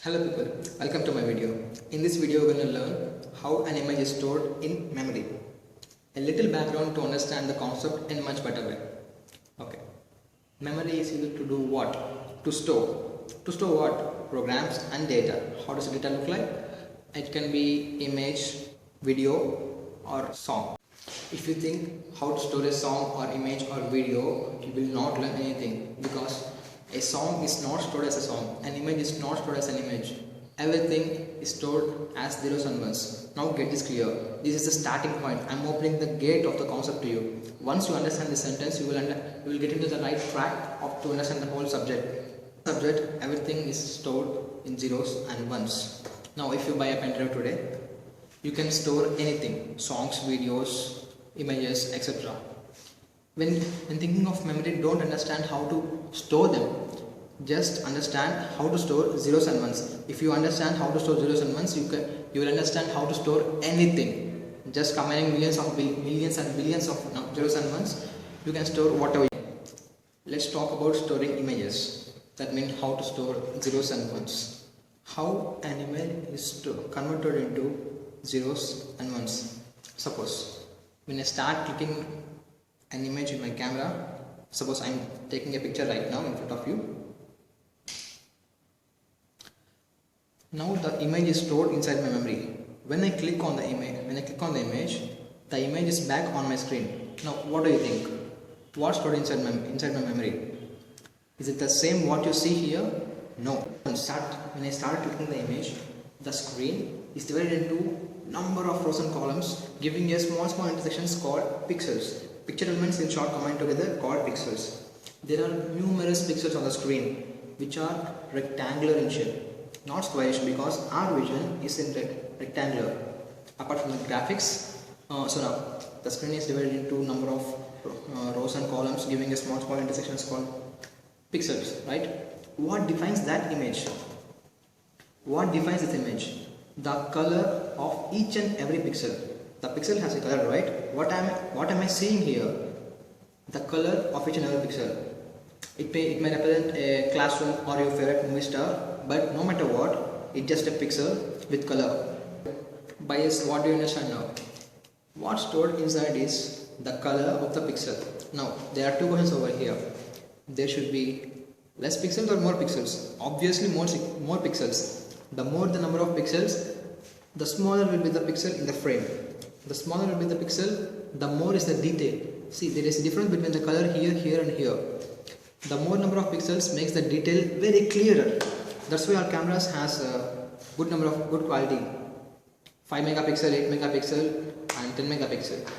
Hello people, welcome to my video. In this video we're going to learn how an image is stored in memory. A little background to understand the concept in a much better way. Okay. Memory is used to do what? To store. To store what? Programs and data. How does the data look like? It can be image, video or song. If you think how to store a song or image or video, you will not learn anything because a song is not stored as a song, an image is not stored as an image. Everything is stored as zeros and ones. Now get this clear. This is the starting point. I am opening the gate of the concept to you. Once you understand this sentence, you will get into the right track to understand the whole subject. Everything is stored in zeros and ones. Now if you buy a pen drive today, you can store anything, songs, videos, images, etc. When thinking of memory, don't understand how to store them. Just understand how to store zeros and ones. If you understand how to store zeros and ones, you will understand how to store anything. Just combining millions and billions of zeros and ones, you can store whatever. Let's talk about storing images. That means how to store zeros and ones. How an image is converted into zeros and ones. Suppose when I start clicking an image in my camera, suppose I am taking a picture right now in front of you. Now the image is stored inside my memory. When I click on the image, the image is back on my screen. Now what do you think? What's stored inside my memory? Is it the same what you see here? No. When I start clicking the image, the screen is divided into number of rows and columns, giving a small intersections called pixels. Picture elements in short combined together called pixels. There are numerous pixels on the screen which are rectangular in shape, not squarish, because our vision is in rectangular. Apart from the graphics, so now the screen is divided into number of rows and columns, giving a small intersections called pixels. Right? What defines that image? What defines this image? The color of each and every pixel. The pixel has a color, right? What am I seeing here? The color of each and every pixel. It may represent a classroom or your favorite movie star, but no matter what, it's just a pixel with color. Bias, what do you understand now? What's stored inside is the color of the pixel. Now, there are two questions over here. There should be less pixels or more pixels? Obviously more pixels. The more the number of pixels, the smaller will be the pixel in the frame. The smaller will be the pixel, the more is the detail. See, there is a difference between the color here and here. The more number of pixels makes the detail very clearer. That's why our cameras has a good quality. 5 megapixel, 8 megapixel and 10 megapixel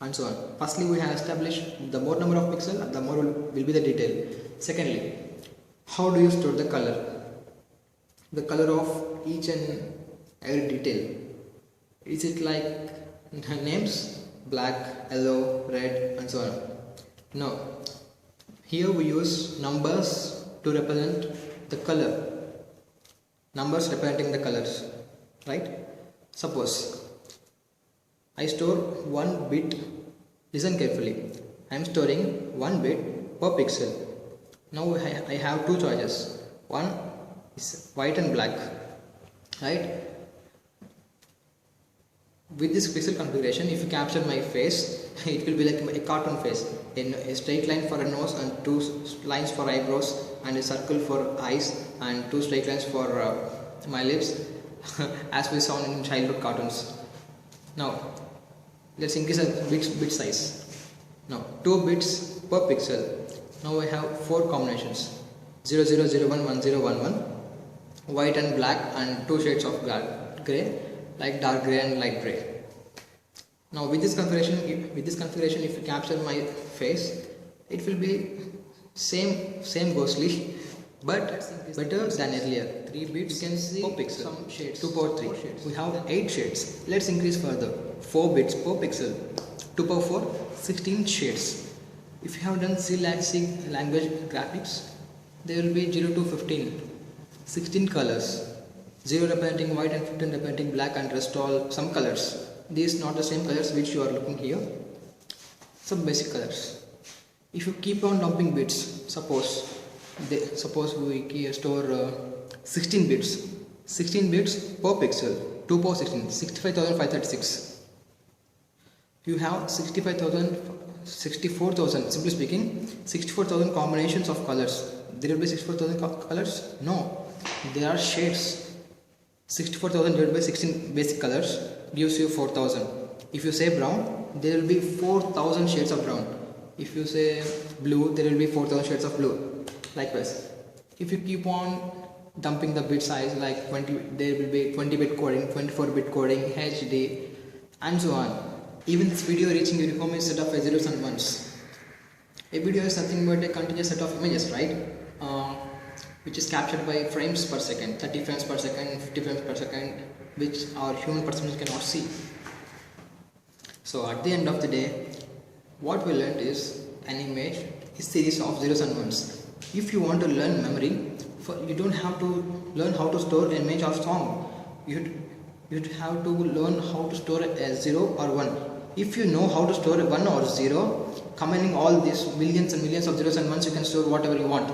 and so on. Firstly, we have established the more number of pixels, the more will be the detail. Secondly, how do you store the color? The color of each and every detail. Is it like names? Black, yellow, red and so on. No. Here we use numbers to represent the color. Numbers representing the colors. Right? Suppose I store 1 bit. Listen carefully. I am storing 1 bit per pixel. Now I have two choices. One is white and black. Right? With this pixel configuration, if you capture my face, it will be like a cartoon face. A straight line for a nose and 2 lines for eyebrows and a circle for eyes and 2 straight lines for my lips as we saw in childhood cartoons. Now, let's increase the bit size. Now, 2 bits per pixel. Now I have 4 combinations. 0001, 1011, white and black and 2 shades of grey, like dark grey and light grey. Now with this configuration, if you capture my face, it will be same ghostly, but better than earlier. 3 bits you can see per pixel. Some shades. 2 power 3. We have 8 shades. Let's increase further. 4 bits per pixel. 2 power 4, 16 shades. If you have done C language graphics, there will be 0 to 15, 16 colors. 0 representing white and 15 representing black and rest all some colors. These not the same colors which you are looking here. Some basic colors. If you keep on dumping bits, suppose Suppose we store 16 bits. 16 bits per pixel. 2 power 16. 65,536. You have 64,000, simply speaking, 64,000 combinations of colors. There will be 64,000 colors? No, there are shades. 64,000 divided by 16 basic colors gives you 4,000. If you say brown, there will be 4,000 shades of brown. If you say blue, there will be 4,000 shades of blue. Likewise, if you keep on dumping the bit size like 20, there will be 20-bit coding, 24-bit coding, HD, and so on. Even this video reaching uniform is set up by zeros and ones. A video is nothing but a continuous set of images, right? Which is captured by frames per second, 30 frames per second, 50 frames per second, which our human perception cannot see. So at the end of the day, what we learned is an image is series of zeros and ones. If you want to learn memory, you don't have to learn how to store an image or song. You'd have to learn how to store a 0 or 1. If you know how to store a 1 or 0, combining all these millions and millions of zeros and ones, you can store whatever you want.